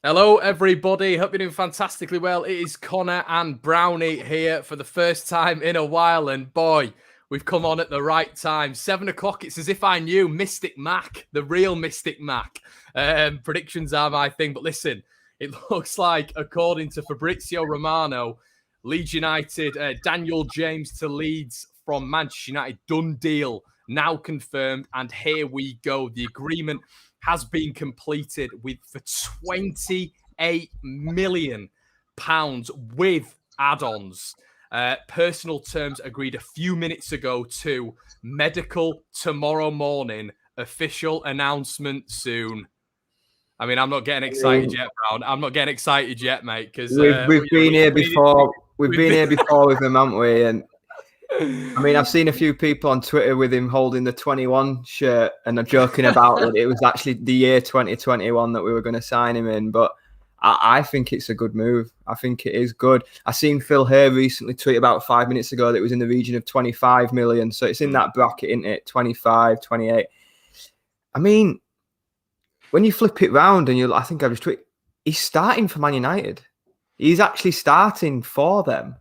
Hello, everybody. Hope you're doing fantastically well. It is Connor and Brownie here for the first time in a while. And boy, we've come on at the right time. 7 o'clock. It's as if I knew Mystic Mac, the real Mystic Mac. Predictions are my thing. But listen, it looks like, according to Fabrizio Romano, Leeds United, Daniel James to Leeds from Manchester United, done deal, now confirmed. And here we go. The agreement has been completed for £28 million with add-ons. Personal terms agreed a few minutes ago too. Medical tomorrow morning. Official announcement soon. I mean, I'm not getting excited yet, Brown. I'm not getting excited yet, mate. Because we've been here before. We've been here before with him, haven't we? And I mean, I've seen a few people on Twitter with him holding the 21 shirt and are joking about it. It was actually the year 2021 that we were going to sign him in. But I think it's a good move. I think it is good. I seen Phil Hay recently tweet about 5 minutes ago that it was in the region of 25 million. So it's in that bracket, isn't it? 25, 28. I mean, when you flip it round and I think I just tweet, he's starting for Man United. He's actually starting for them.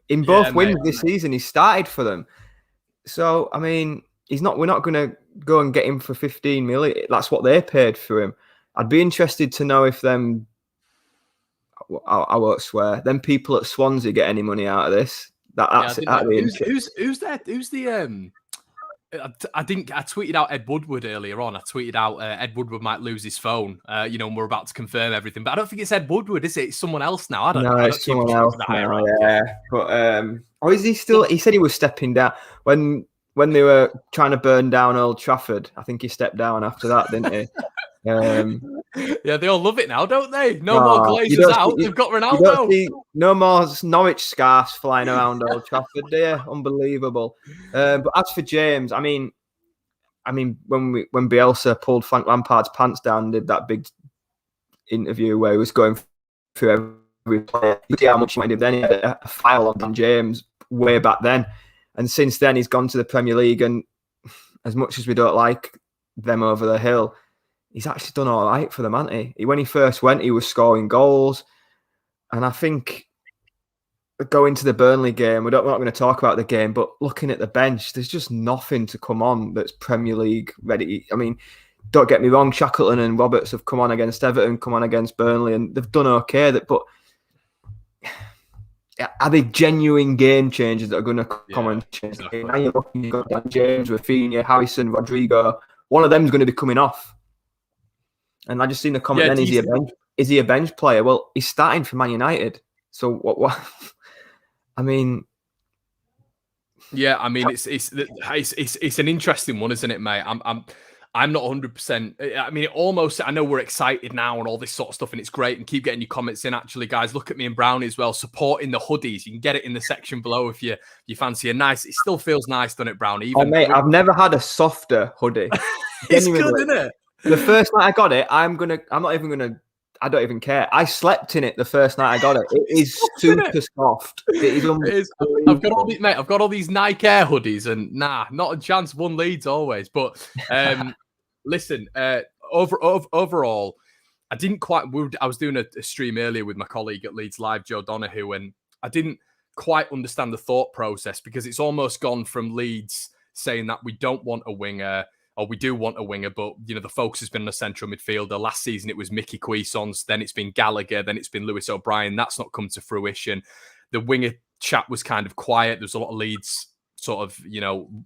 In both wins this season, he started for them. So, I mean, we're not going to go and get him for 15 million. That's what they paid for him. I'd be interested to know if I won't swear, them people at Swansea get any money out of this. Who's the I tweeted out Ed Woodward earlier on. I tweeted out Ed Woodward might lose his phone, and we're about to confirm everything. But I don't think it's Ed Woodward, is it? It's someone else now. I don't know. It's someone else now, yeah. But, is he still? He said he was stepping down when they were trying to burn down Old Trafford. I think he stepped down after that, didn't he? Yeah, they all love it now, don't they? No more Glazers out. They've got Ronaldo. No more Norwich scarves flying around Old Trafford, dear. Unbelievable. But as for James, I mean, when Bielsa pulled Frank Lampard's pants down and did that big interview where he was going through every player, you see how much he wanted. Then he had a file on Dan James way back then, and since then he's gone to the Premier League. And as much as we don't like them over the hill, he's actually done all right for them, hasn't he? When he first went, he was scoring goals. And I think going to the Burnley game, we're not going to talk about the game, but looking at the bench, there's just nothing to come on that's Premier League ready. I mean, don't get me wrong, Shackleton and Roberts have come on against Everton, come on against Burnley, and they've done okay. But are they genuine game changers that are going to come and change the game? Now you're looking, you've got Dan James, Raphinha, Harrison, Rodrigo. One of them is going to be coming off. And I just seen the comment then, is he a bench player? Well, he's starting for Man United. So what I mean, yeah, I mean it's an interesting one, isn't it, mate? I'm not 100%. I mean, I know we're excited now and all this sort of stuff, and it's great. And keep getting your comments in. Actually, guys, look at me and Brownie as well, supporting the hoodies. You can get it in the section below if you fancy a nice. It still feels nice, doesn't it, Brownie? Mate, I've never had a softer hoodie. It's good, isn't it? The first night I got it, I don't even care. I slept in it the first night I got it. It is super soft. It is. I've got all these Nike Air hoodies, and not a chance. One Leeds always. But listen, overall, I didn't quite. I was doing a stream earlier with my colleague at Leeds Live, Joe Donahue, and I didn't quite understand the thought process, because it's almost gone from Leeds saying that we don't want a winger, or we do want a winger, but the focus has been on a central midfielder. Last season it was Mickey Cuisance, then it's been Gallagher, then it's been Lewis O'Brien. That's not come to fruition. The winger chat was kind of quiet. There's a lot of Leeds sort of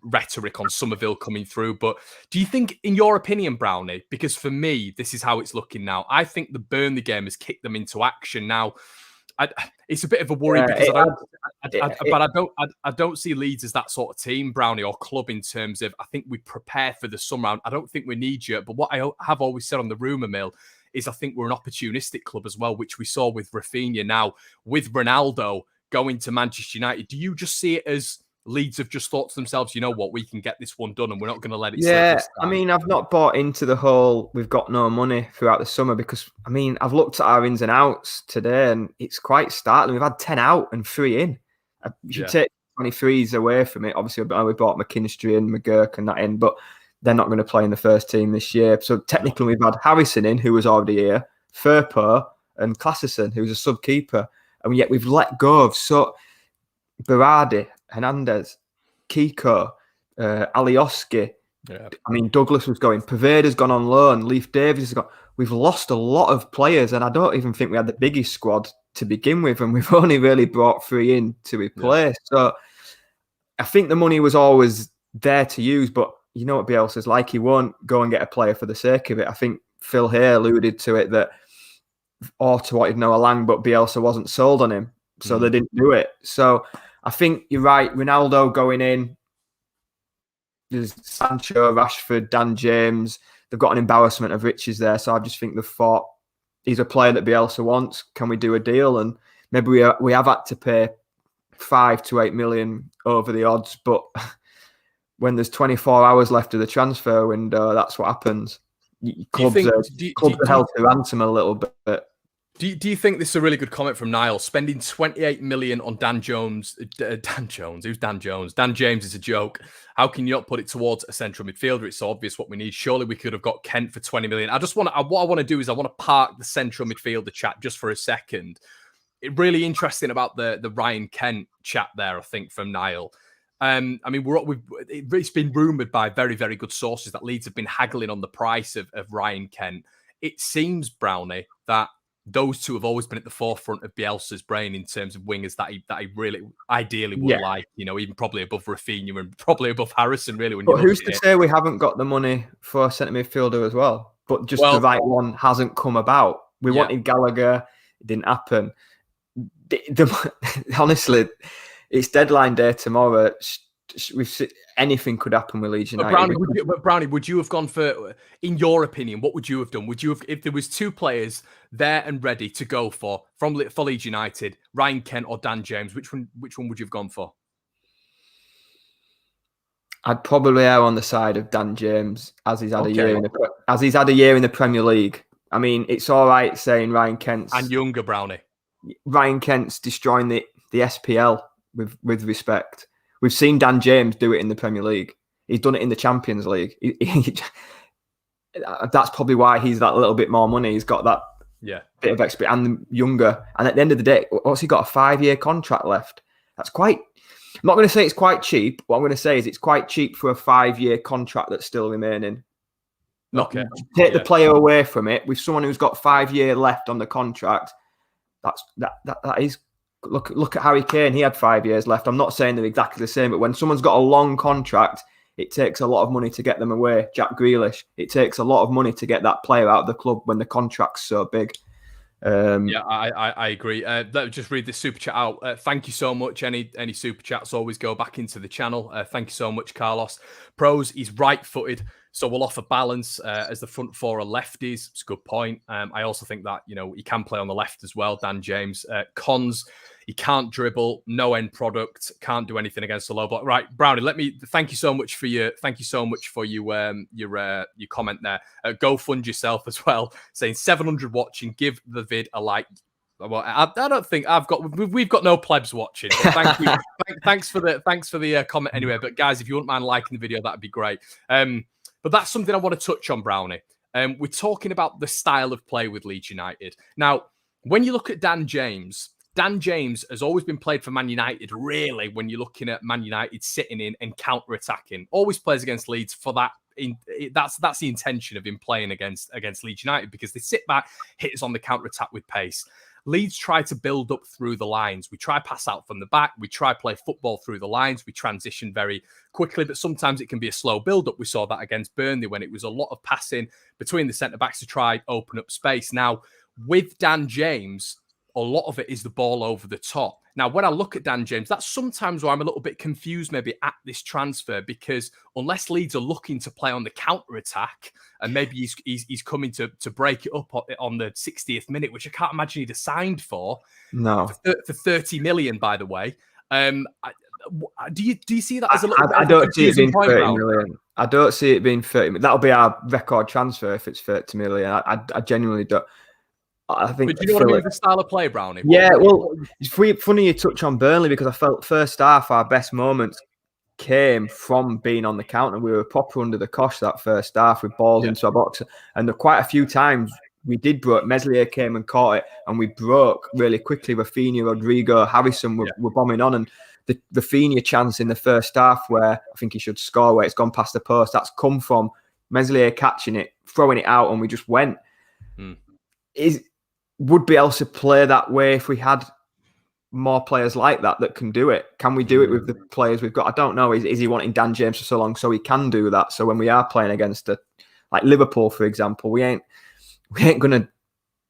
rhetoric on Somerville coming through. But do you think, in your opinion, Brownie, because for me this is how it's looking now, I think the Burnley game has kicked them into action now. It's a bit of a worry, because I don't see Leeds as that sort of team, Brownie, or club, in terms of, I think we prepare for the summer. I don't think we need you. But what I have always said on the rumour mill is I think we're an opportunistic club as well, which we saw with Raphinha. Now, with Ronaldo going to Manchester United, do you just see it as Leeds have just thought to themselves, you know what, we can get this one done and we're not going to let it slip this time? I mean, I've not bought into the whole we've got no money throughout the summer, because, I mean, I've looked at our ins and outs today and it's quite startling. We've had 10 out and 3 in. If you take 23s away from it, obviously we bought McKinstry and McGurk and that in, but they're not going to play in the first team this year. So technically we've had Harrison in, who was already here, Firpo and Classerson, who's a sub keeper, and yet we've let go of Berardi, Hernandez, Kiko, Alioski. Yeah. I mean, Douglas was going. Pervader's gone on loan. Leif Davis has gone. We've lost a lot of players, and I don't even think we had the biggest squad to begin with, and we've only really brought 3 in to replace. Yeah. So I think the money was always there to use, but you know what Bielsa's like. He won't go and get a player for the sake of it. I think Phil Hay alluded to it that Orta wanted Noah Lang, but Bielsa wasn't sold on him, so they didn't do it. So I think you're right. Ronaldo going in. There's Sancho, Rashford, Dan James. They've got an embarrassment of riches there. So I just think they've thought, he's a player that Bielsa wants. Can we do a deal? And maybe we have had to pay 5 to 8 million over the odds. But when there's 24 hours left of the transfer window, that's what happens. Clubs are held to ransom a little bit. Do you think this is a really good comment from Niall? Spending 28 million on Dan Jones. Dan Jones? Who's Dan Jones? Dan James is a joke. How can you not put it towards a central midfielder? It's so obvious what we need. Surely we could have got Kent for 20 million. What I want to do is I want to park the central midfielder chat just for a second. It really interesting about the Ryan Kent chat there, I think, from Niall. I mean, it's been rumoured by very, very good sources that Leeds have been haggling on the price of Ryan Kent. It seems, Brownie, that those two have always been at the forefront of Bielsa's brain in terms of wingers that he really ideally would like, even probably above Raphinha and probably above Harrison, really. But who's to say we haven't got the money for a centre midfielder as well? But just the right one hasn't come about. We wanted Gallagher, it didn't happen. Honestly, it's deadline day tomorrow. Anything could happen with Leeds United. Brownie, would you have gone for, in your opinion, what would you have done? Would you have, if there was 2 players there and ready to go for Leeds United, Ryan Kent or Dan James, which one would you have gone for? I'd probably err on the side of Dan James, as he's had a year in the Premier League. I mean, it's all right saying Ryan Kent's and younger, Brownie. Ryan Kent's destroying the SPL with respect. We've seen Dan James do it in the Premier League. He's done it in the Champions League. That's probably why he's that little bit more money. He's got that bit of experience and younger. And at the end of the day, what's he got? A 5-year contract left. That's quite... I'm not going to say it's quite cheap. What I'm going to say is it's quite cheap for a 5-year contract that's still remaining. Okay. Take the player away from it with someone who's got 5 years left on the contract. That is... Look at Harry Kane. He had 5 years left. I'm not saying they're exactly the same, but when someone's got a long contract, it takes a lot of money to get them away. Jack Grealish. It takes a lot of money to get that player out of the club when the contract's so big. I agree. Let me just read this super chat out. Thank you so much. Any super chats always go back into the channel. Thank you so much, Carlos. Pros, he's right-footed, so we'll offer balance as the front 4 are lefties. It's a good point. I also think that he can play on the left as well. Dan James. Cons, he can't dribble, no end product, can't do anything against the low block. Right, Brownie. Thank you so much for your comment there. Go fund yourself as well. Saying 700 watching. Give the vid a like. Well, I don't think we've got no plebs watching. Thank you. thanks for the comment anyway. But guys, if you wouldn't mind liking the video, that'd be great. But that's something I want to touch on, Brownie. We're talking about the style of play with Leeds United. Now, when you look at Dan James has always been played for Man United, really, when you're looking at Man United sitting in and counter-attacking. Always plays against Leeds for that. That's the intention of him playing against Leeds United, because they sit back, hit us on the counter-attack with pace. Leeds try to build up through the lines. We try pass out from the back. We try play football through the lines. We transition very quickly, but sometimes it can be a slow build-up. We saw that against Burnley when it was a lot of passing between the centre-backs to try open up space. Now, with Dan James, a lot of it is the ball over the top. Now, when I look at Dan James, that's sometimes where I'm a little bit confused maybe at this transfer, because unless Leeds are looking to play on the counter-attack, and maybe he's coming to break it up on the 60th minute, which I can't imagine he'd have signed for. No. For 30 million, by the way. Do you see that as a little bit I don't see it being 30 point, million. I don't see it being 30 million. That'll be our record transfer if it's 30 million. I genuinely don't. I think. But do you know what I mean with the style of play, Brownie? Yeah, well, it's funny you touch on Burnley, because I felt first half our best moments came from being on the counter. We were proper under the cosh that first half with balls into our box, and there quite a few times we did broke. Meslier came and caught it, and we broke really quickly. Raphinha, Rodrigo, Harrison were bombing on, and the Raphinha chance in the first half where I think he should score, where it's gone past the post, that's come from Meslier catching it, throwing it out, and we just went. Would Bielsa play that way if we had more players like that can do it? Can we do it with the players we've got? I don't know. Is he wanting Dan James for so long so he can do that? So when we are playing against like Liverpool, for example, we ain't going to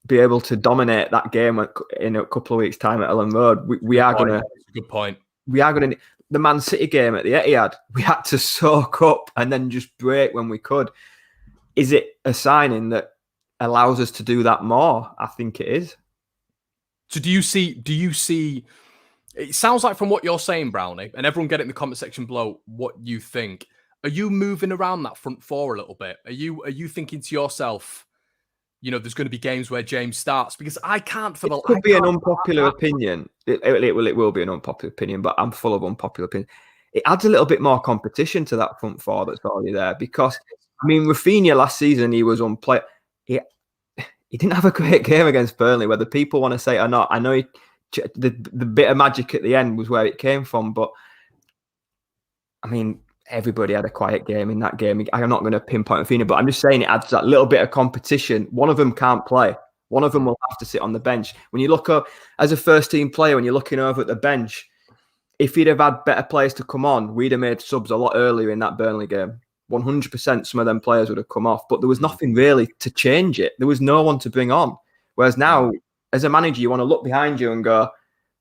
be able to dominate that game in a couple of weeks' time at Ellen Road. We are going to. Good point. We are going to. The Man City game at the Etihad, we had to soak up and then just break when we could. Is it a signing that allows us to do that more? I think it is. So do you see, it sounds like from what you're saying, Brownie, and everyone get it in the comment section below what you think. Are you moving around that front four a little bit? Are you thinking to yourself, there's going to be games where James starts? Because I can't for the... It could be an unpopular opinion. It will be an unpopular opinion, but I'm full of unpopular opinions. It adds a little bit more competition to that front four that's already there because, Raphinha last season, he was unplayed. He didn't have a great game against Burnley, whether people want to say it or not. I know the bit of magic at the end was where it came from, but everybody had a quiet game in that game. I'm not going to pinpoint Raphinha, but I'm just saying it adds that little bit of competition. One of them can't play. One of them will have to sit on the bench. When you look up as a first team player, when you're looking over at the bench, if he'd have had better players to come on, we'd have made subs a lot earlier in that Burnley game. 100% some of them players would have come off, but there was nothing really to change it. There was no one to bring on. Whereas now, as a manager, you want to look behind you and go,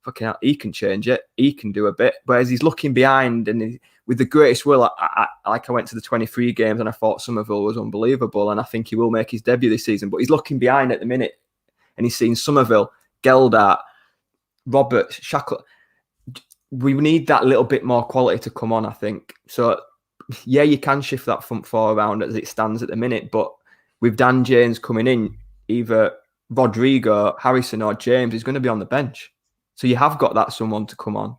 fucking hell, he can change it. He can do a bit. Whereas he's looking behind and with the greatest will, I went to the 23 games and I thought Somerville was unbelievable and I think he will make his debut this season. But he's looking behind at the minute and he's seen Somerville, Geldart, Roberts, Shackle. We need that little bit more quality to come on, I think. So, yeah, you can shift that front four around as it stands at the minute, but with Dan James coming in, either Rodrigo, Harrison or James is going to be on the bench. So you have got that someone to come on.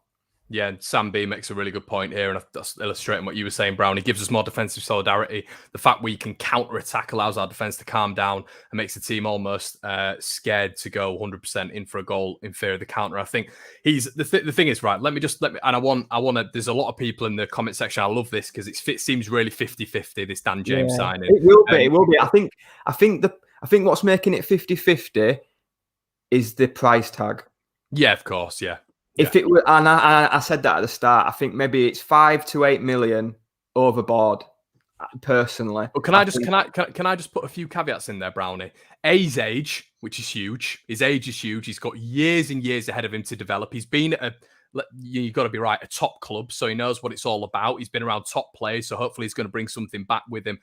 Yeah, and Sam B makes a really good point here, and that's illustrating what you were saying, Brownie. Gives us more defensive solidarity. The fact we can counter-attack allows our defence to calm down and makes the team almost scared to go 100% in for a goal in fear of the counter. I think the thing is, right, and I want to, there's a lot of people in the comment section. I love this because it seems really 50-50, this Dan James signing. It will be. I think what's making it 50-50 is the price tag. Yeah, of course, yeah. If it were, and I said that at the start, I think maybe it's 5 to 8 million overboard. Personally, well, can I just put a few caveats in there, Brownie? A's age, which is huge. His age is huge. He's got years and years ahead of him to develop. He's been at you've got to be right, a top club, so he knows what it's all about. He's been around top players, so hopefully he's going to bring something back with him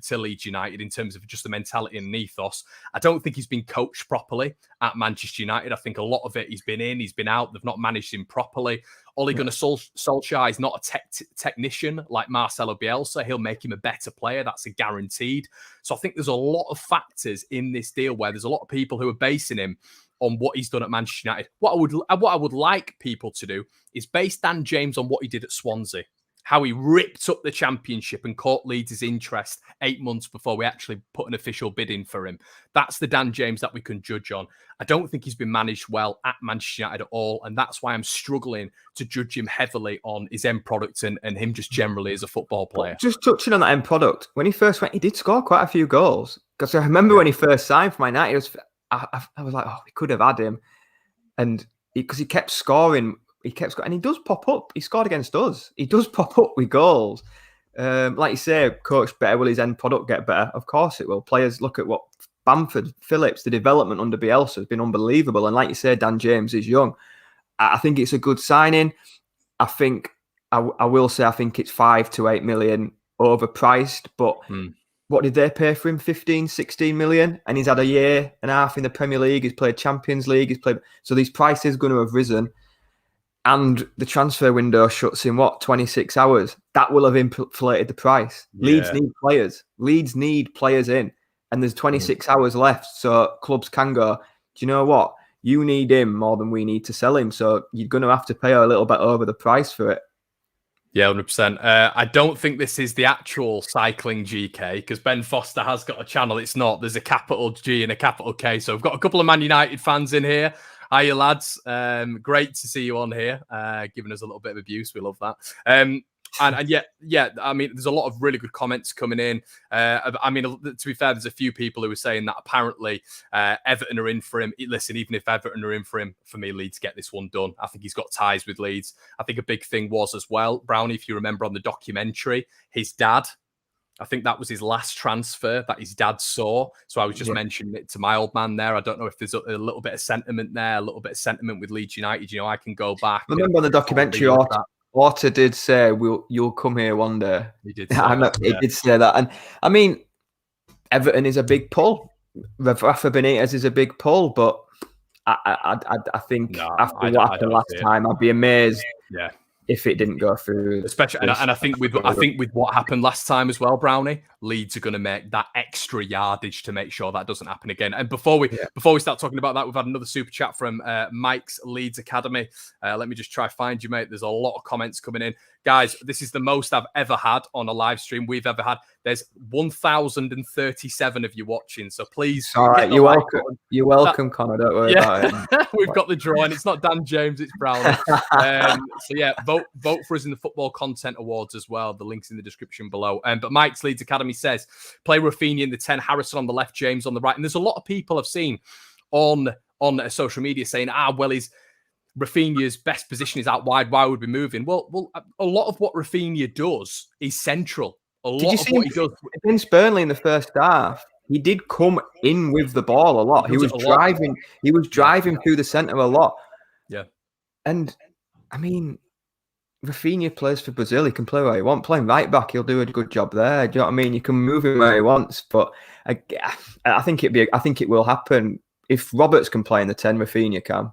to Leeds United in terms of just the mentality and ethos. I don't think he's been coached properly at Manchester United. I think a lot of it he's been in, he's been out. They've not managed him properly. Ole Gunnar Solskjaer is not a technician like Marcelo Bielsa. He'll make him a better player. That's a guaranteed. So I think there's a lot of factors in this deal where there's a lot of people who are basing him on what he's done at Manchester United. What I would like people to do is base Dan James on what he did at Swansea, how he ripped up the Championship and caught Leeds' interest 8 months before we actually put an official bid in for him. That's the Dan James that we can judge on. I don't think he's been managed well at Manchester United at all, and that's why I'm struggling to judge him heavily on his end product and him just generally as a football player. Just touching on that end product, when he first went, he did score quite a few goals. Because I remember when he first signed for Man United, I was like, oh, we could have had him. And because he kept scoring, and he does pop up. He scored against us. He does pop up with goals. Like you say, coached better, will his end product get better? Of course it will. Players look at what Bamford, Phillips, the development under Bielsa has been unbelievable. And like you say, Dan James is young. I think it's a good signing. I think, I will say, I think it's 5 to 8 million overpriced, but what did they pay for him? 15, 16 million? And he's had a year and a half in the Premier League. He's played Champions League. So these prices are going to have risen. And the transfer window shuts in, 26 hours? That will have inflated the price. Yeah. Leeds need players. Leeds need players in. And there's 26 hours left. So clubs can go, do you know what? You need him more than we need to sell him. So you're going to have to pay a little bit over the price for it. Yeah, 100%. I don't think this is the actual cycling GK because Ben Foster has got a channel. It's not. There's a capital G and a capital K. So we've got a couple of Man United fans in here. Hiya, lads. Great to see you on here, giving us a little bit of abuse. We love that. And yeah, I mean, there's a lot of really good comments coming in. I mean, to be fair, there's a few people who are saying that apparently Everton are in for him. Listen, even if Everton are in for him, for me, Leeds get this one done. I think he's got ties with Leeds. I think a big thing was as well, Brownie, if you remember on the documentary, his dad, I think that was his last transfer that his dad saw. So I was just mentioning it to my old man there. I don't know if there's a little bit of sentiment there, a little bit of sentiment with Leeds United. You know, I can go back. I remember on the documentary, Orta did say, "You'll come here one day." He did say that, he did say that, and I mean, Everton is a big pull. Rafa Benitez is a big pull, but I think after what happened last time, I'd be amazed. Yeah. If it didn't go through, especially, and I think with what happened last time as well, Brownie, Leeds are going to make that extra yardage to make sure that doesn't happen again. And before we start talking about that, we've had another super chat from Mike's Leeds Academy. Let me just try find you, mate. There's a lot of comments coming in, guys. This is the most I've ever had on a live stream we've ever had. There's 1,037 of you watching, so please. All right, you're welcome. You're welcome, Connor. Don't worry about it. We've got the drawing. It's not Dan James, it's Brownie. So yeah, vote for us in the Football Content Awards as well. The link's in the description below. But Mike's Leeds Academy says, play Raphinha in the 10, Harrison on the left, James on the right. And there's a lot of people I've seen on social media saying, well, Raphinha's best position is out wide. Why would we move in? Well, a lot of what Raphinha does is central. Did you see what he does against Burnley in the first half? He did come in with the ball a lot. He was driving. He was driving through the centre a lot. Yeah, and I mean, Raphinha plays for Brazil. He can play where he wants. Playing right back, he'll do a good job there. Do you know what I mean? You can move him where he wants. But I think it will happen if Roberts can play in the 10. Raphinha can.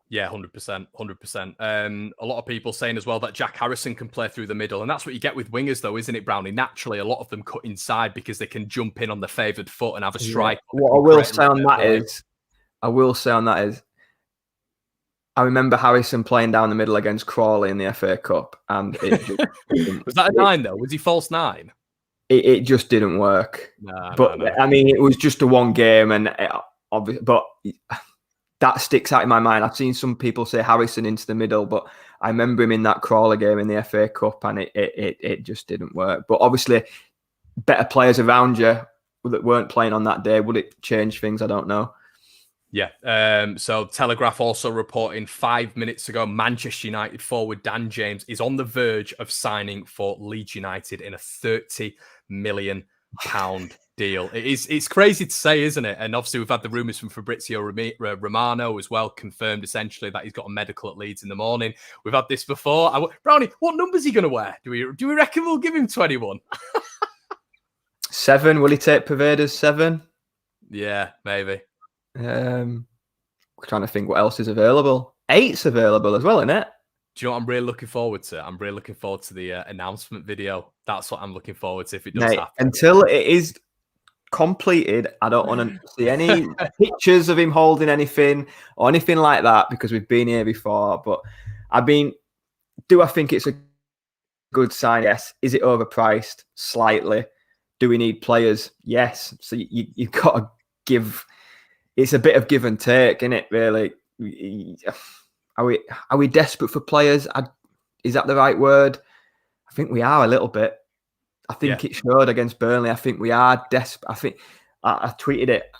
Yeah, 100%, 100%. A lot of people saying as well that Jack Harrison can play through the middle, and that's what you get with wingers, though, isn't it, Brownie? Naturally, a lot of them cut inside because they can jump in on the favoured foot and have a strike. What I will say on that is, I remember Harrison playing down the middle against Crawley in the FA Cup, and it just was that a 9 though? Was he false 9? It just didn't work. No. I mean, it was just a one game, and but. That sticks out in my mind. I've seen some people say Harrison into the middle, but I remember him in that Crawler game in the FA Cup, and it just didn't work. But obviously, better players around you that weren't playing on that day, would it change things? I don't know. Yeah. So Telegraph also reporting 5 minutes ago, Manchester United forward Dan James is on the verge of signing for Leeds United in a £30 million deal. It's crazy to say, isn't it? And obviously we've had the rumours from Fabrizio Romano as well, confirmed essentially that he's got a medical at Leeds in the morning. We've had this before. Brownie, what number's he going to wear? Do we reckon we'll give him 21? 7. Will he take Pervader's 7? Yeah, maybe. We're trying to think what else is available. 8's available as well, isn't it? Do you know what I'm really looking forward to? I'm really looking forward to the announcement video. That's what I'm looking forward to if it does happen. Until it is completed, I don't want to see any pictures of him holding anything or anything like that because we've been here before. But I mean, do I think it's a good sign? Yes. Is it overpriced? Slightly. Do we need players? Yes. So you've got to give. It's a bit of give and take, isn't it? Really. Are we desperate for players? Is that the right word? I think we are a little bit. I think it showed against Burnley. I think we are desperate. I think I tweeted it.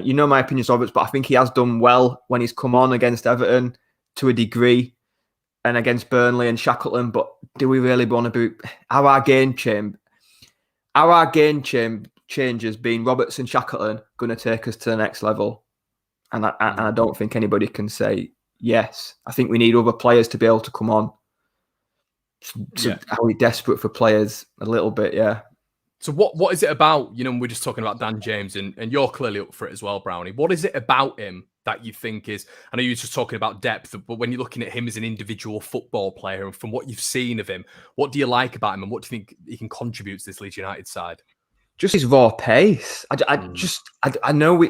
You know my opinions of it, but I think he has done well when he's come on against Everton to a degree and against Burnley and Shackleton. But do we really want to be our game changes being Roberts and Shackleton going to take us to the next level? And I don't think anybody can say yes. I think we need other players to be able to come on. So are we desperate for players? A little bit, yeah. So what is it about, we're just talking about Dan James and you're clearly up for it as well, Brownie. What is it about him that you think is, I know you're just talking about depth, but when you're looking at him as an individual football player and from what you've seen of him, what do you like about him and what do you think he can contribute to this Leeds United side? Just his raw pace. I know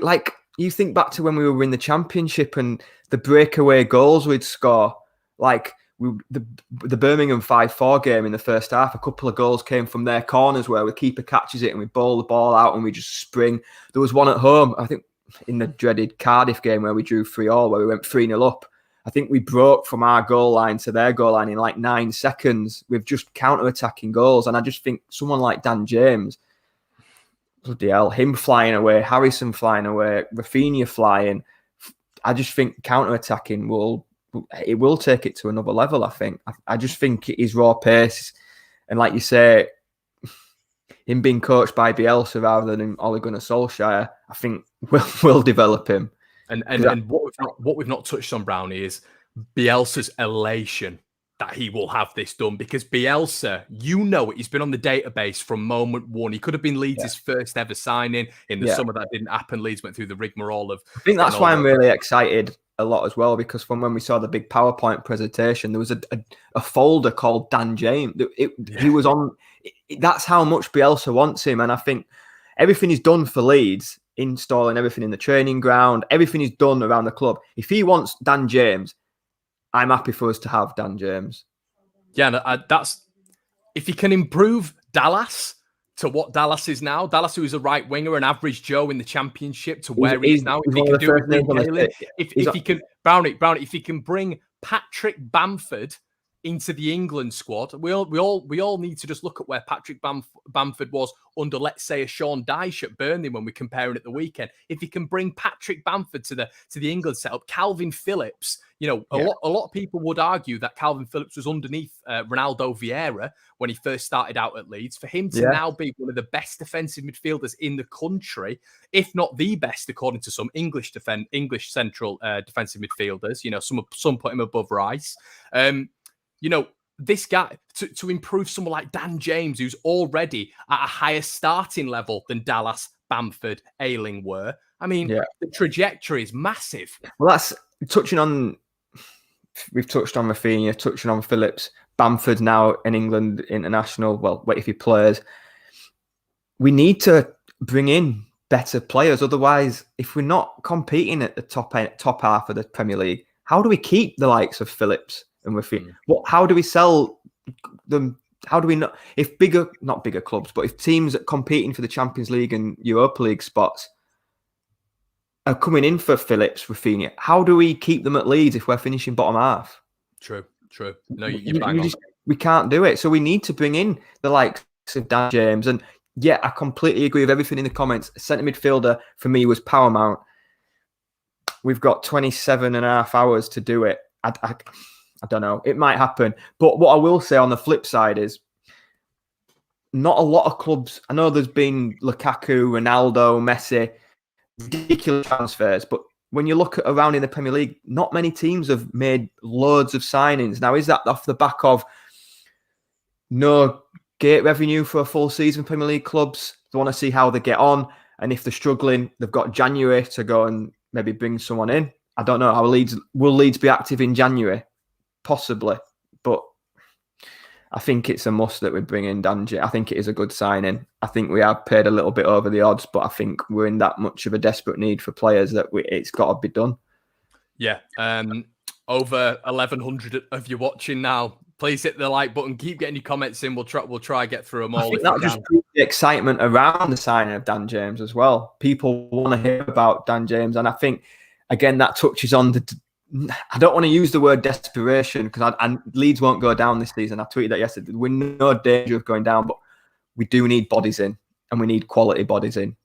you think back to when we were in the Championship and the breakaway goals we'd score, like the Birmingham 5-4 game in the first half, a couple of goals came from their corners where the keeper catches it and we bowl the ball out and we just spring. There was one at home, I think, in the dreaded Cardiff game where we drew 3-3, where we went 3-0 up. I think we broke from our goal line to their goal line in like 9 seconds with just counter-attacking goals. And I just think someone like Dan James, bloody hell, him flying away, Harrison flying away, Raphinha flying, I just think counter-attacking will take it to another level, I think. I just think his raw pace, and like you say, him being coached by Bielsa rather than Ole Gunnar Solskjaer, I think will develop him. And what we've not touched on, Brownie, is Bielsa's elation that he will have this done, because Bielsa, he's been on the database from moment one. He could have been Leeds' first ever signing in the summer. That didn't happen. Leeds went through the rigmarole of. I think that's why I'm really excited a lot as well, because from when we saw the big PowerPoint presentation, there was a folder called Dan James. He was on. That's how much Bielsa wants him, and I think everything he's done for Leeds, installing everything in the training ground, everything he's done around the club. If he wants Dan James, I'm happy for us to have Dan James. Yeah, that's if he can improve Dallas to what Dallas is now. Dallas, who is a right winger, an average Joe in the Championship, to where he is now. If he can do it, if he can, Brownie, if he can bring Patrick Bamford into the England squad, we all need to just look at where Patrick Bamford was under, let's say, a Sean Dyche at Burnley when we're comparing at the weekend. If he can bring Patrick Bamford to the England setup, Calvin Phillips, a lot of people would argue that Calvin Phillips was underneath Ronaldo Vieira when he first started out at Leeds. For him to now be one of the best defensive midfielders in the country, if not the best, according to some English central defensive midfielders, some put him above Rice. This guy, to improve someone like Dan James, who's already at a higher starting level than Dallas, Bamford, Ayling were. I mean, the trajectory is massive. Well, that's touching on. We've touched on Raphinha, touching on Phillips. Bamford now an England international. Well, wait, if he plays, we need to bring in better players. Otherwise, if we're not competing at the top half of the Premier League, how do we keep the likes of Phillips and Raphinha? How do we sell them? How do we not? If not bigger clubs, but if teams that competing for the Champions League and Europa League spots are coming in for Phillips, Raphinha, how do we keep them at Leeds if we're finishing bottom half? True. No, you're bang on. We can't do it. So we need to bring in the likes of Dan James. And I completely agree with everything in the comments. Centre midfielder for me was paramount. We've got 27 and a half hours to do it. I don't know. It might happen. But what I will say on the flip side is not a lot of clubs. I know there's been Lukaku, Ronaldo, Messi, ridiculous transfers. But when you look around in the Premier League, not many teams have made loads of signings. Now, is that off the back of no gate revenue for a full season? Premier League clubs, they want to see how they get on. And if they're struggling, they've got January to go and maybe bring someone in. I don't know. Will Leeds be active in January? Possibly, but I think it's a must that we bring in Dan James. I think it is a good signing. I think we have paid a little bit over the odds, but I think we're in that much of a desperate need for players that it's got to be done. Yeah, over 1,100 of you watching now. Please hit the like button. Keep getting your comments in. We'll try get through them all. I think that'll just prove the excitement around the signing of Dan James as well. People want to hear about Dan James, and I think again that touches on the. I don't want to use the word desperation because Leeds won't go down this season. I tweeted that yesterday. We're in no danger of going down, but we do need bodies in, and we need quality bodies in.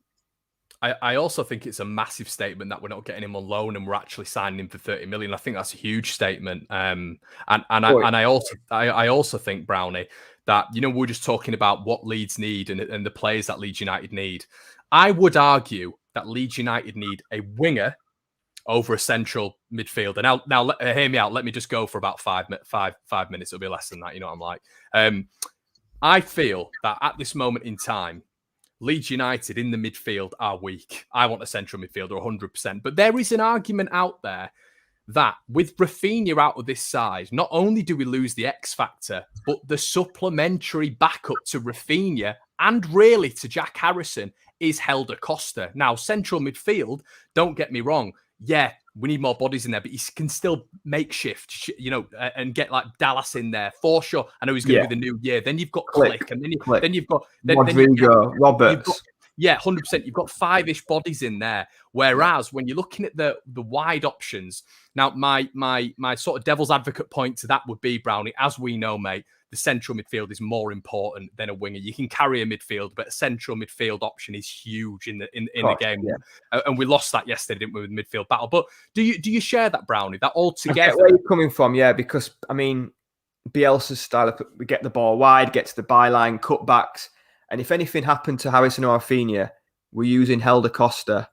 I also think it's a massive statement that we're not getting him on loan and we're actually signing him for 30 million. I think that's a huge statement. I also think, Brownie, that we're just talking about what Leeds need and the players that Leeds United need. I would argue that Leeds United need a winger over a central midfielder. Now, hear me out. Let me just go for about 5 minutes. It'll be less than that. You know what I'm like. I feel that at this moment in time, Leeds United in the midfield are weak. I want a central midfielder 100%. But there is an argument out there that with Raphinha out of this side, not only do we lose the X factor, but the supplementary backup to Raphinha and really to Jack Harrison is Helder Costa. Now, central midfield, don't get me wrong. Yeah, we need more bodies in there, but he can still make shift, and get like Dallas in there for sure. I know he's going to be the new year. Then you've got Click, and then you've got Rodrigo, Roberts. 100%. You've got 5-ish bodies in there. Whereas when you're looking at the wide options, now my sort of devil's advocate point to that would be, Brownie, as we know, mate, the central midfield is more important than a winger. You can carry a midfield, but a central midfield option is huge in the game. Yeah. And we lost that yesterday, didn't we, with the midfield battle? But do you share that, Brownie? That all together? I get where you're coming from, yeah, because I mean, Bielsa's style, we get the ball wide, get to the byline, cutbacks, and if anything happened to Harrison or Raphinha, we're using Helder Costa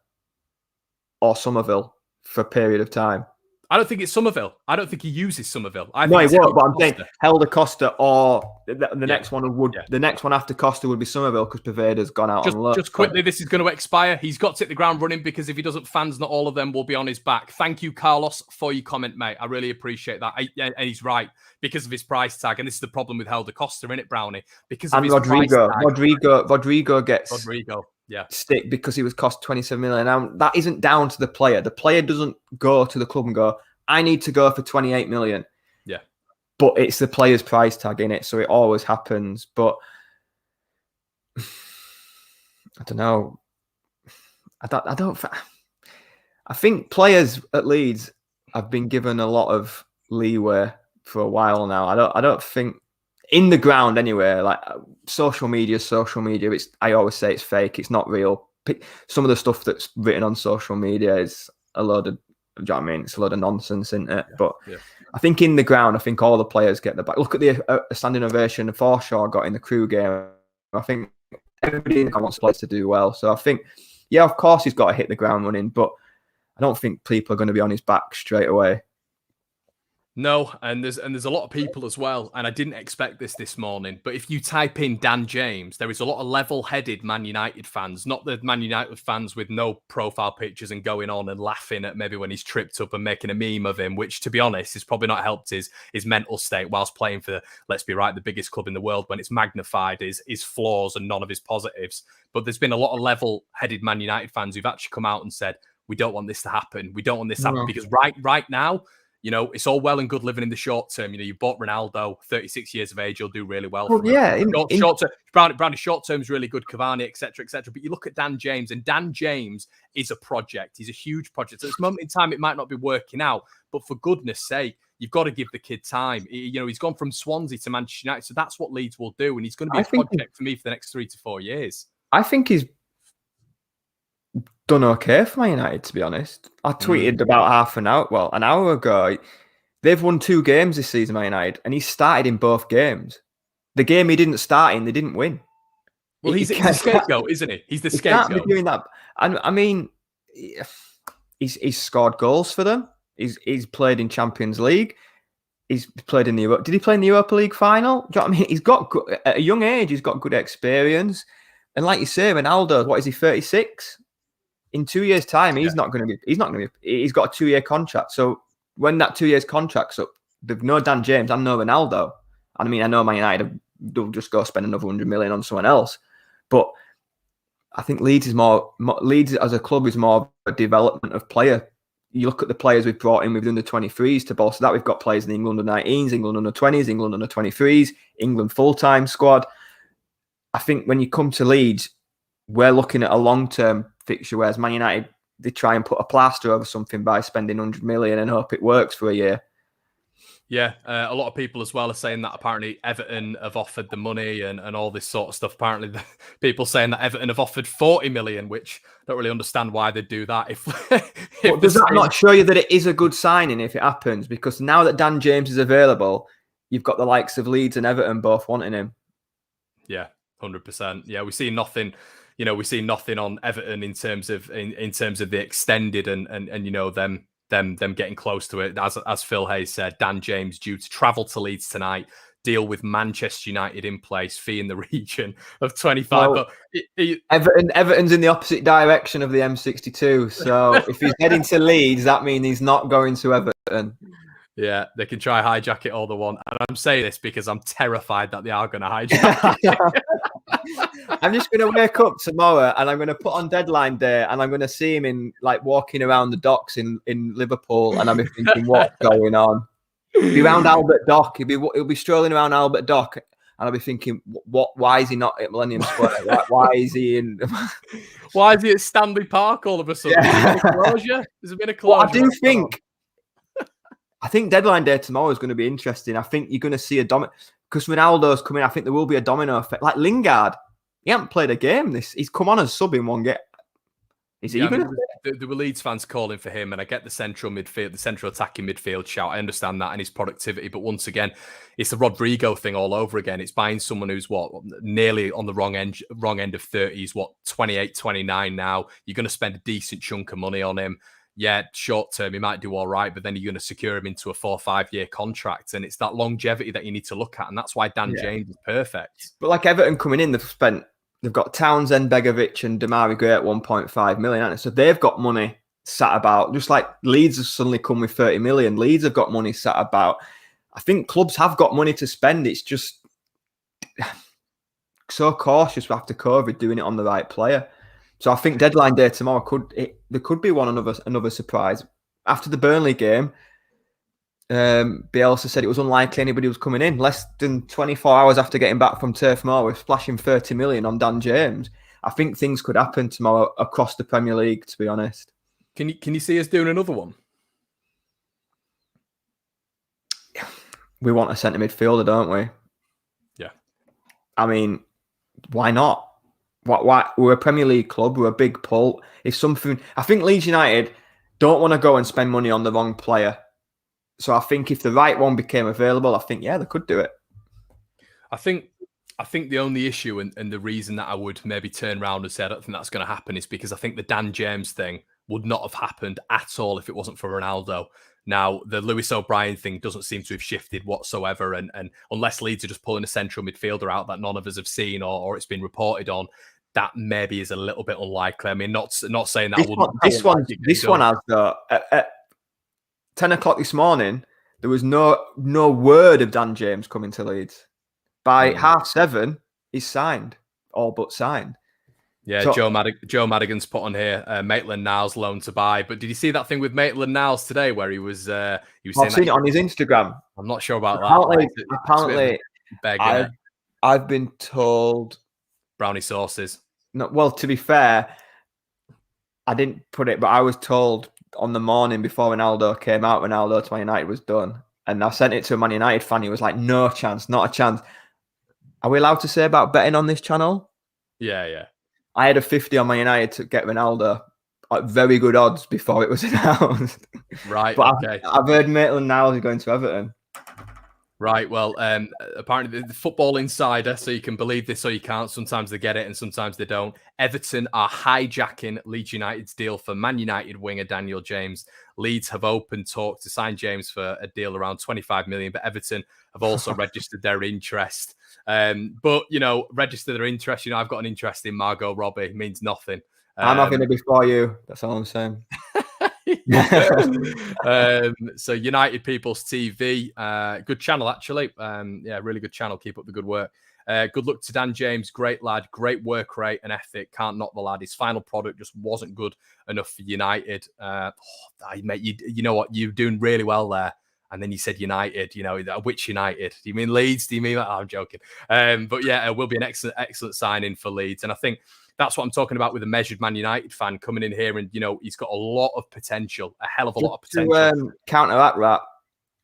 or Somerville for a period of time. I don't think it's Somerville. I don't think he uses Somerville. No, he won't. But I'm saying Helder Costa or the next one would. The next one after Costa would be Somerville because Paveda's gone out on loan. Just quickly, this is going to expire. He's got to hit the ground running because if he doesn't, fans, not all of them will be on his back. Thank you, Carlos, for your comment, mate. I really appreciate that. And he's right because of his price tag. And this is the problem with Helder Costa, isn't it, Brownie? Because of his Rodrigo. Price tag. Rodrigo gets stick because he was cost 27 million. Now that isn't down to the player. The player doesn't go to the club and go, I need to go for 28 million. Yeah. But it's the player's price tag in it, so it always happens. But I don't know. I think players at Leeds have been given a lot of leeway for a while now. I don't think in the ground anyway, like social media, I always say it's fake. It's not real. Some of the stuff that's written on social media is a load of, do you know what I mean? It's a load of nonsense, isn't it? But I think in the ground, I think all the players get the back. Look at the standing ovation Forshaw got in the Crew game. I think everybody in the ground wants players to do well. So I think, yeah, of course he's got to hit the ground running, but I don't think people are going to be on his back straight away. No, and there's a lot of people as well, and I didn't expect this morning, but if you type in Dan James, there is a lot of level-headed Man United fans, not the Man United fans with no profile pictures and going on and laughing at maybe when he's tripped up and making a meme of him, which, to be honest, has probably not helped his mental state whilst playing for, let's be right, the biggest club in the world when it's magnified his flaws and none of his positives. But there's been a lot of level-headed Man United fans who've actually come out and said, we don't want this to happen. We don't want this to happen because right now, it's all well and good living in the short term. You bought Ronaldo, 36 years of age, he'll do really well. Short term, Brownie, short term is really good. Cavani, etc., etc. But you look at Dan James, and Dan James is a project. He's a huge project. At this moment in time, it might not be working out, but for goodness sake, you've got to give the kid time. He's gone from Swansea to Manchester United, so that's what Leeds will do, and he's going to be a project for me for the next 3 to 4 years. I think he's done okay for Man United, to be honest. I tweeted about an hour ago. They've won 2 games this season, Man United, and he started in both games. The game he didn't start in, they didn't win. Well, he's a scapegoat, isn't he? He's the scapegoat. He can't be doing that. And I mean, he's scored goals for them. He's played in Champions League. He's played in the Europa. Did he play in the Europa League final? Do you know what I mean? He's got at a young age. He's got good experience. And like you say, Ronaldo, what is he? 36. In 2 years' time, he's not going to be. He's got a 2-year contract. So when that 2 years contract's up, they've no Dan James and no Ronaldo. And I mean, I know Man United will just go spend another 100 million on someone else, but I think Leeds as a club is more of a development of player. You look at the players we've brought in, we've done the 23s to bolster that. We've got players in the England under 19s, England under 20s, England under 23s, England full-time squad. I think when you come to Leeds, we're looking at a long-term fixture, whereas Man United, they try and put a plaster over something by spending 100 million and hope it works for a year. Yeah, a lot of people as well are saying that apparently Everton have offered the money and all this sort of stuff. Apparently, people saying that Everton have offered 40 million, which I don't really understand why they'd do that. Does that not show you that it is a good signing if it happens? Because now that Dan James is available, you've got the likes of Leeds and Everton both wanting him. Yeah, 100%. Yeah, we see nothing. We see nothing on Everton in terms of the extended and them getting close to it. As Phil Hayes said, Dan James due to travel to Leeds tonight, deal with Manchester United in place, fee in the region of 25. Well, Everton's in the opposite direction of the M62. So if he's heading to Leeds, that means he's not going to Everton. Yeah, they can try hijack it all they want. And I'm saying this because I'm terrified that they are going to hijack it. I'm just going to wake up tomorrow and I'm going to put on deadline day and I'm going to see him in like walking around the docks in Liverpool, and I'll be thinking, what's going on? He'll be around Albert Dock. He'll be strolling around Albert Dock, and I'll be thinking, what? Why is he not at Millennium Square? Why is he in? Why is he at Stanley Park all of a sudden? Yeah. There's been a closure. I think deadline day tomorrow is going to be interesting. I think you're going to see a domino because Ronaldo's coming. I think there will be a domino effect. Like Lingard, he hasn't played a game. He's come on as sub in one game. Is he going to? There were Leeds fans calling for him, and I get the central attacking midfield shout. I understand that and his productivity, but once again, it's the Rodrigo thing all over again. It's buying someone who's nearly on the wrong end of 30s, 28, 29 now. You're going to spend a decent chunk of money on him. Yeah, short term, he might do all right, but then you're going to secure him into a 4 or 5 year contract. And it's that longevity that you need to look at. And that's why Dan James is perfect. But like Everton coming in, they've got Townsend, Begovic, and Damari Gray at 1.5 million, haven't they? So they've got money sat about, just like Leeds have suddenly come with 30 million. Leeds have got money sat about. I think clubs have got money to spend. It's just so cautious after COVID doing it on the right player. So I think deadline day tomorrow there could be another surprise. After the Burnley game, Bielsa said it was unlikely anybody was coming in. Less than 24 hours after getting back from Turf Moor, we're splashing 30 million on Dan James. I think things could happen tomorrow across the Premier League, to be honest. Can you see us doing another one? We want a centre midfielder, don't we? Yeah. I mean, why not? Why? We're a Premier League club. We're a big pull. If something, I think Leeds United don't want to go and spend money on the wrong player. So I think if the right one became available, I think, they could do it. I think the only issue and the reason that I would maybe turn around and say I don't think that's going to happen is because I think the Dan James thing would not have happened at all if it wasn't for Ronaldo. Now, the Lewis O'Brien thing doesn't seem to have shifted whatsoever. And unless Leeds are just pulling a central midfielder out that none of us have seen or it's been reported on, that maybe is a little bit unlikely. I mean, not saying that this one has though. At 10 o'clock this morning, there was no word of Dan James coming to Leeds. By 7:30, he's signed, all but signed. Yeah, so, Joe Madigan's put on here, Maitland-Niles loan to buy. But did you see that thing with Maitland-Niles today where he was saying I've seen it on his Instagram. I'm not sure about that. Apparently, I've been told Brownie sources. No, well, to be fair, I didn't put it, but I was told on the morning before Ronaldo came out, Ronaldo to Man United was done. And I sent it to a Man United fan. He was like, no chance, not a chance. Are we allowed to say about betting on this channel? Yeah. I had a 50 on Man United to get Ronaldo at very good odds before it was announced. Right, but okay. I've heard Maitland-Niles is going to Everton. Right, well, apparently the Football Insider, so you can believe this or you can't. Sometimes they get it and sometimes they don't. Everton are hijacking Leeds United's deal for Man United winger Daniel James. Leeds have opened talk to sign James for a deal around 25 million, but Everton have also registered their interest. But, register their interest. I've got an interest in Margot Robbie. It means nothing. I'm having it before you. That's all I'm saying. So United People's TV, good channel actually. Really good channel. Keep up the good work. Good luck to Dan James, great lad, great work rate and ethic. Can't knock the lad. His final product just wasn't good enough for United. Mate, you know what? You're doing really well there. And then you said United. Which United? Do you mean Leeds? Do you mean that? Oh, I'm joking. But yeah, it will be an excellent signing for Leeds, and I think that's what I'm talking about with a measured Man United fan coming in here, and he's got a lot of potential, a hell of a lot of potential. To counteract that,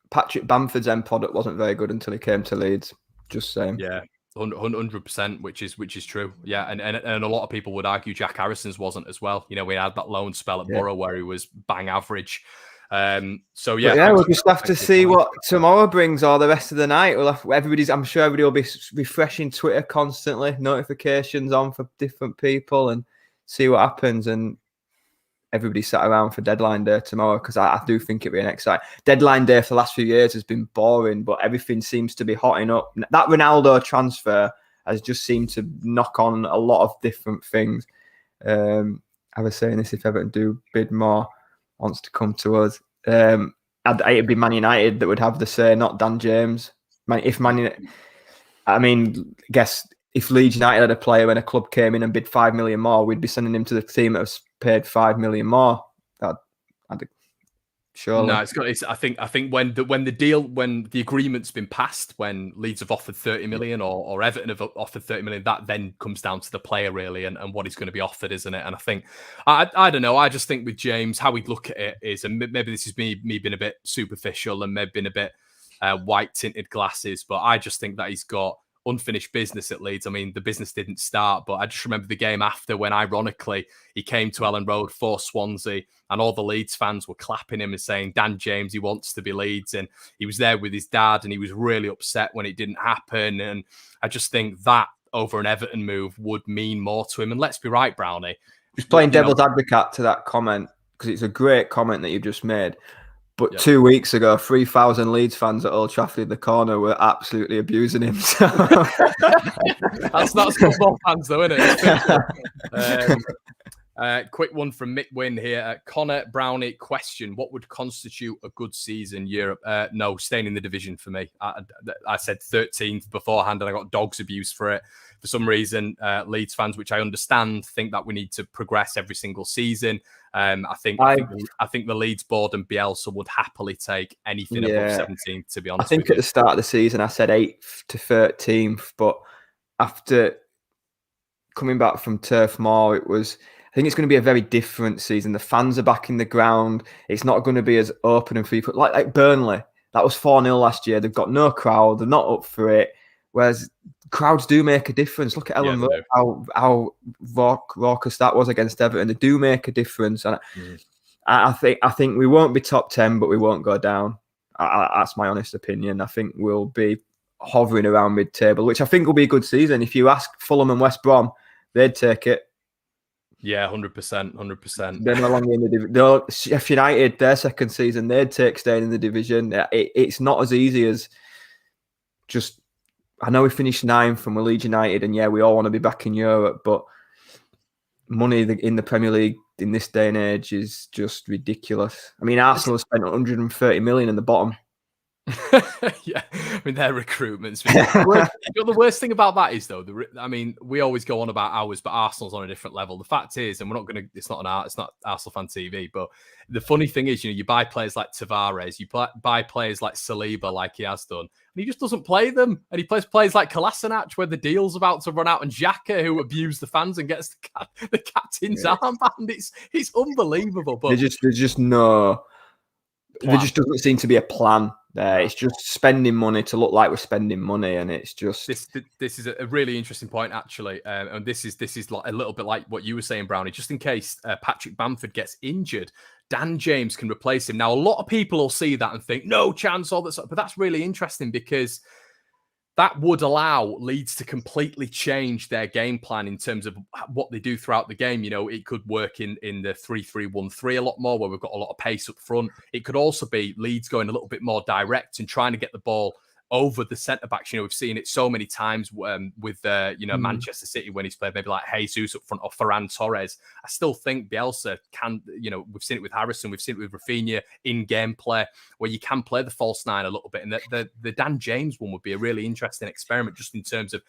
Patrick Bamford's end product wasn't very good until he came to Leeds. Just saying. Yeah, 100%, which is true. Yeah, and a lot of people would argue Jack Harrison's wasn't as well. We had that loan spell at Borough where he was bang average. So we'll just have to see what tomorrow brings or the rest of the night. I'm sure everybody will be refreshing Twitter constantly, notifications on for different people, and see what happens. And everybody sat around for deadline day tomorrow because I do think it'll be an exciting deadline day. For the last few years has been boring, but everything seems to be hotting up. That Ronaldo transfer has just seemed to knock on a lot of different things. I was saying this: if Everton do bid more, wants to come to us. It'd be Man United that would have the say, not Dan James. I guess if Leeds United had a player and a club came in and bid 5 million more, we'd be sending him to the team that was paid 5 million more. Surely. No, I think when the agreement's been passed, when Leeds have offered 30 million or Everton have offered 30 million, that then comes down to the player really and what he's going to be offered, isn't it? And I think I don't know. I just think with James, how we'd look at it is, and maybe this is me being a bit superficial and maybe being a bit white tinted glasses, but I just think that he's got unfinished business at Leeds. I mean, the business didn't start, but I just remember the game after when, ironically, he came to Ellen Road for Swansea and all the Leeds fans were clapping him and saying, Dan James, he wants to be Leeds. And he was there with his dad and he was really upset when it didn't happen. And I just think that over an Everton move would mean more to him. And let's be right, Brownie. Just playing devil's advocate to that comment, because it's a great comment that you've just made. But 2 weeks ago, 3,000 Leeds fans at Old Trafford in the corner were absolutely abusing him. So. That's football fans, though, isn't it? Quick one from Mick Wynn here. Connor Brownie question: what would constitute a good season? Europe? No, staying in the division for me. I said 13th beforehand, and I got dogs abuse for it. For some reason, Leeds fans, which I understand, think that we need to progress every single season. I think the Leeds board and Bielsa would happily take anything above 17th. To be honest, I think at the start of the season I said 8th to 13th, but after coming back from Turf Moor, I think it's going to be a very different season. The fans are back in the ground. It's not going to be as open and free. Like Burnley, that was 4-0 last year. They've got no crowd. They're not up for it. Whereas crowds do make a difference. Look at Ellen Road, how raucous that was against Everton. They do make a difference. And I think we won't be top 10, but we won't go down. That's my honest opinion. I think we'll be hovering around mid-table, which I think will be a good season. If you ask Fulham and West Brom, they'd take it. Yeah, 100%. They're no longer in the division. Sheffield United, their second season, they'd take staying in the division. It's not as easy as just. I know we finished 9th and we're Leeds United, and we all want to be back in Europe, but money in the Premier League in this day and age is just ridiculous. I mean, Arsenal have spent 130 million in the bottom. Yeah, I mean, their recruitment's been... The worst thing about that is, though, we always go on about ours, but Arsenal's on a different level. The fact is, and we're not going to, it's not Arsenal Fan TV, but the funny thing is, you buy players like Tavares, you buy players like Saliba, like he has done, and he just doesn't play them. And he plays players like Kolasinac, where the deal's about to run out, and Xhaka, who abused the fans and gets the captain's armband. It's unbelievable. But there just doesn't seem to be a plan there. It's just spending money to look like we're spending money, and it's just this is a really interesting point, actually, and this is like a little bit like what you were saying, Brownie. Just in case Patrick Bamford gets injured, Dan James can replace him. Now, a lot of people will see that and think no chance, all that stuff, but that's really interesting because that would allow Leeds to completely change their game plan in terms of what they do throughout the game. It could work in the 3-3-1-3 a lot more, where we've got a lot of pace up front. It could also be Leeds going a little bit more direct and trying to get the ball over the centre-backs. We've seen it so many times with Manchester City when he's played maybe like Jesus up front or Ferran Torres. I still think Bielsa can, we've seen it with Harrison, we've seen it with Raphinha in gameplay, where you can play the false 9 a little bit. And the Dan James one would be a really interesting experiment just in terms of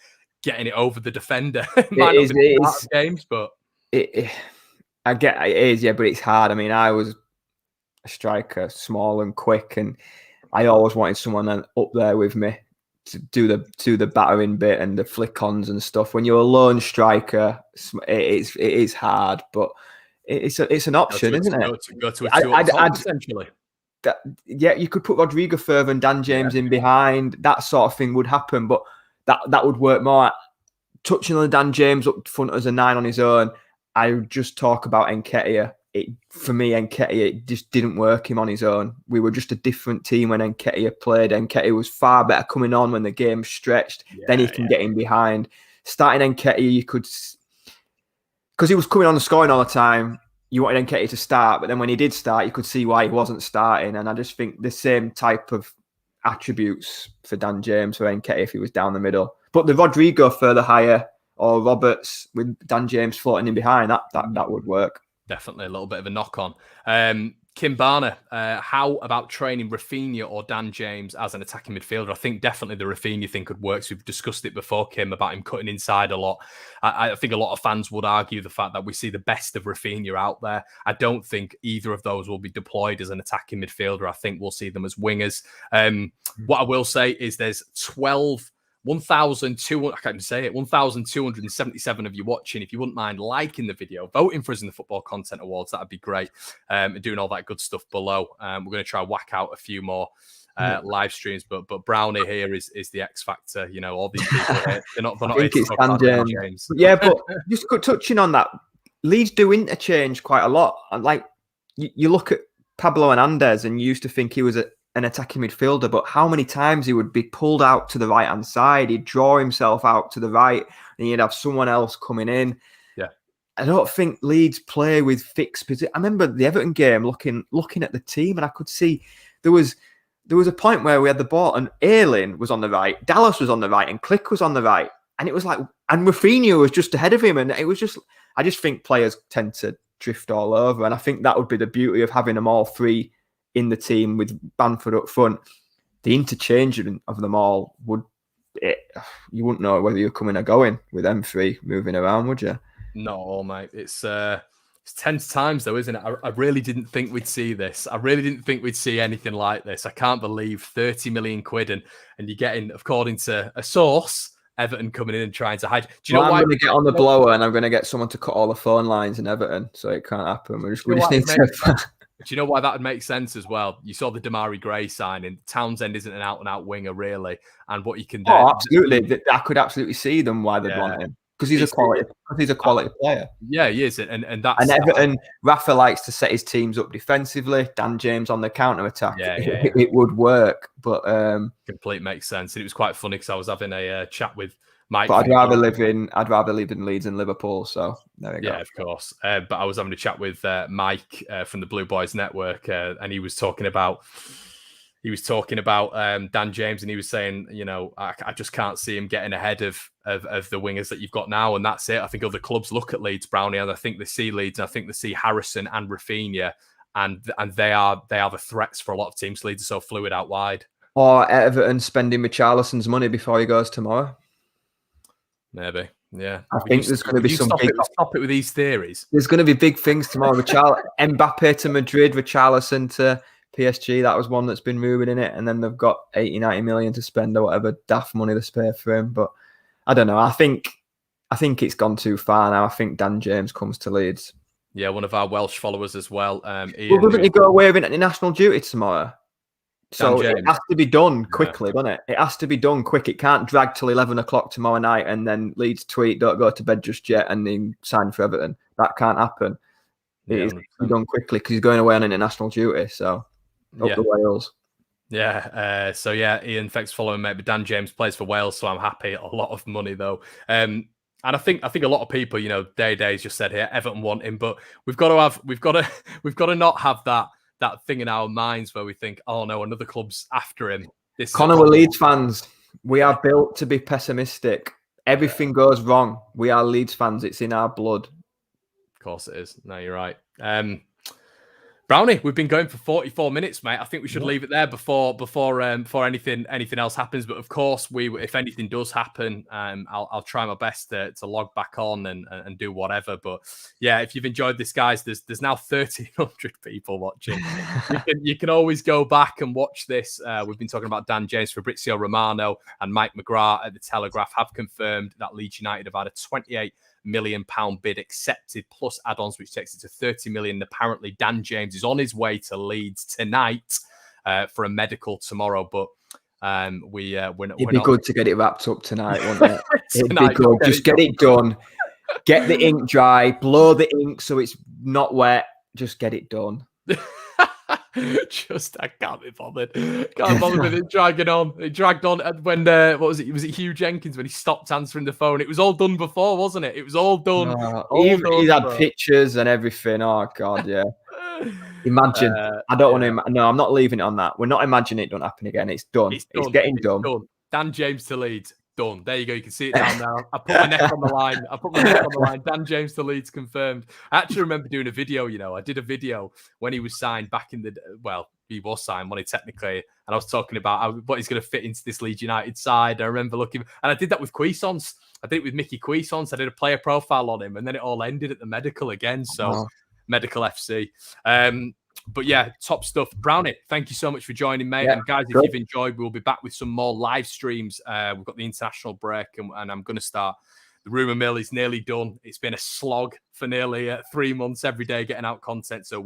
getting it over the defender. Might not be part of games, but... I get it is, but it's hard. I mean, I was a striker, small and quick, and I always wanted someone up there with me to do the battering bit and the flick-ons and stuff. When you're a lone striker, it is hard, but it's an option, isn't it? Go to a 2-up essentially. You could put Rodrigo further and Dan James in behind. That sort of thing would happen, but that would work more. Touching on Dan James up front as a 9 on his own, I would just talk about Nketiah. For me, Nketiah, it just didn't work him on his own. We were just a different team when Nketiah played. Nketiah was far better coming on when the game stretched. Then he can get in behind. Starting Nketiah, you could... Because he was coming on and scoring all the time, you wanted Nketiah to start. But then when he did start, you could see why he wasn't starting. And I just think the same type of attributes for Dan James for Nketiah if he was down the middle. But the Rodrigo further higher, or Roberts with Dan James floating in behind, that would work. Definitely a little bit of a knock-on. Kim Barner, how about training Raphinha or Dan James as an attacking midfielder? I think definitely the Raphinha thing could work. So we've discussed it before, Kim, about him cutting inside a lot. I think a lot of fans would argue the fact that we see the best of Raphinha out there. I don't think either of those will be deployed as an attacking midfielder. I think we'll see them as wingers. What I will say is there's 1,277 of you watching. If you wouldn't mind liking the video, voting for us in the Football Content Awards, that'd be great. And doing all that good stuff below. We're going to try and whack out a few more live streams, but Brownie here is the X factor. You know, all these people here, they're not I think here it's Dan James. Yeah, but just touching on that, Leeds do interchange quite a lot. Like you look at Pablo Hernandez, and you used to think he was an attacking midfielder, but how many times he would be pulled out to the right-hand side, he'd draw himself out to the right, and you'd have someone else coming in. Yeah. I don't think Leeds play with fixed position. I remember the Everton game looking at the team, and I could see there was a point where we had the ball, and Ayling was on the right, Dallas was on the right, and Click was on the right. And it was like, and Raphinha was just ahead of him. And it was just, I just think players tend to drift all over. And I think that would be the beauty of having them all three in the team with Bamford up front. The interchange of them all you wouldn't know whether you're coming or going with them three moving around, would you? Not all, mate. It's 10 times though, isn't it? I really didn't think we'd see this. I really didn't think we'd see anything like this. I can't believe 30 million quid and you're getting, according to a source, Everton coming in and trying to hide. Do you know why? I'm going to get on the blower and I'm going to get someone to cut all the phone lines in Everton, so it can't happen. We just need to. Do you know why that would make sense as well? You saw the Damari Gray signing. Townsend isn't an out-and-out winger, really. And what you can do... Oh, absolutely. I could absolutely see them why they'd want him. Because he's a quality player. Yeah, he is. And that's... And Everton, Rafa likes to set his teams up defensively. Dan James on the counter-attack. It would work. But... complete makes sense. And it was quite funny because I was having a chat with Mike. But I'd rather live in Leeds and Liverpool. So there we go. Yeah, of course. But I was having a chat with Mike from the Blue Boys Network, and he was talking about Dan James, and he was saying, you know, I just can't see him getting ahead of the wingers that you've got now, and that's it. I think other clubs look at Leeds, Brownie, and I think they see Leeds, and I think they see Harrison and Raphinha, and they are the threats for a lot of teams. Leeds are so fluid out wide. Or Everton spending Richarlison's money before he goes tomorrow. Maybe, yeah. I think there's going to be some big... Stop it with these theories. There's going to be big things tomorrow. Mbappe to Madrid, Richarlison to PSG. That was one that's been moving in it. And then they've got 80-90 million to spend or whatever daft money they spare for him. But I don't know. I think it's gone too far now. I think Dan James comes to Leeds. Yeah, one of our Welsh followers as well. Ian, doesn't he go away with international duty tomorrow? So it has to be done quickly, doesn't it? It has to be done quick. It can't drag till 11 o'clock tomorrow night and then Leeds tweet, don't go to bed just yet, and then sign for Everton. That can't happen. It is done quickly because he's going away on international duty. So up the Wales. Yeah. So yeah, Ian, thanks for following, mate. But Dan James plays for Wales, so I'm happy. A lot of money though. And I think a lot of people, you know, Day's just said here, Everton want him, but we've got to not have that thing in our minds where we think, oh no, another club's after him. Connor, we're Leeds fans. We are built to be pessimistic. Everything goes wrong. We are Leeds fans. It's in our blood. Of course it is. No, you're right. Brownie, we've been going for 44 minutes, mate. I think we should leave it there before anything else happens. But of course, if anything does happen, I'll try my best to log back on and do whatever. But yeah, if you've enjoyed this, guys, there's now 1,300 people watching. You can always go back and watch this. We've been talking about Dan James, Fabrizio Romano, and Mike McGrath at the Telegraph have confirmed that Leeds United have had a £28 million bid accepted plus add-ons, which takes it to 30 million. Apparently Dan James is on his way to Leeds tonight for a medical tomorrow, but it'd be good to get it wrapped up tonight, wouldn't it? It'd be good. Just get it done, get the ink dry, blow the ink so it's not wet, just get it done. I can't be bothered. With it dragging on. It dragged on when what was it? Was it Hugh Jenkins when he stopped answering the phone? It was all done before, wasn't it? It was all done. He had pictures and everything. Oh God, yeah. Imagine. I don't want to. No, I'm not leaving it on that. We're not imagining it don't happen again. It's done. It's getting done. Dan James to Leeds. done. There you go. You can see it down there. I put my neck on the line. Dan James to Leeds confirmed. I actually remember doing a video, I did a video when he was signed back in he was signed money technically. And I was talking about what he's going to fit into this Leeds United side. I remember looking, and I did that with Cuisance. I did it with Mickey Cuisance. I did a player profile on him, and then it all ended at the medical again. So medical FC. But yeah, top stuff. Brownie, thank you so much for joining, mate. And guys, if you've enjoyed, we'll be back with some more live streams. We've got the international break, and I'm going to start. The rumour mill is nearly done. It's been a slog for nearly 3 months every day getting out content. So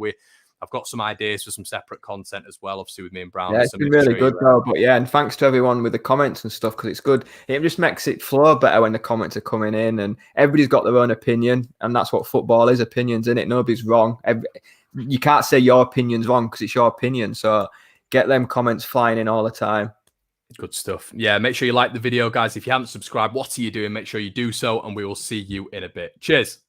I've got some ideas for some separate content as well, obviously with me and Brownie. Yeah, it's been really good though. But yeah, and thanks to everyone with the comments and stuff, because it's good. It just makes it flow better when the comments are coming in, and everybody's got their own opinion, and that's what football is, opinions, isn't it? Nobody's wrong. You can't say your opinion's wrong because it's your opinion. So get them comments flying in all the time. Good stuff. Yeah, make sure you like the video, guys. If you haven't subscribed, what are you doing? Make sure you do so, and we will see you in a bit. Cheers.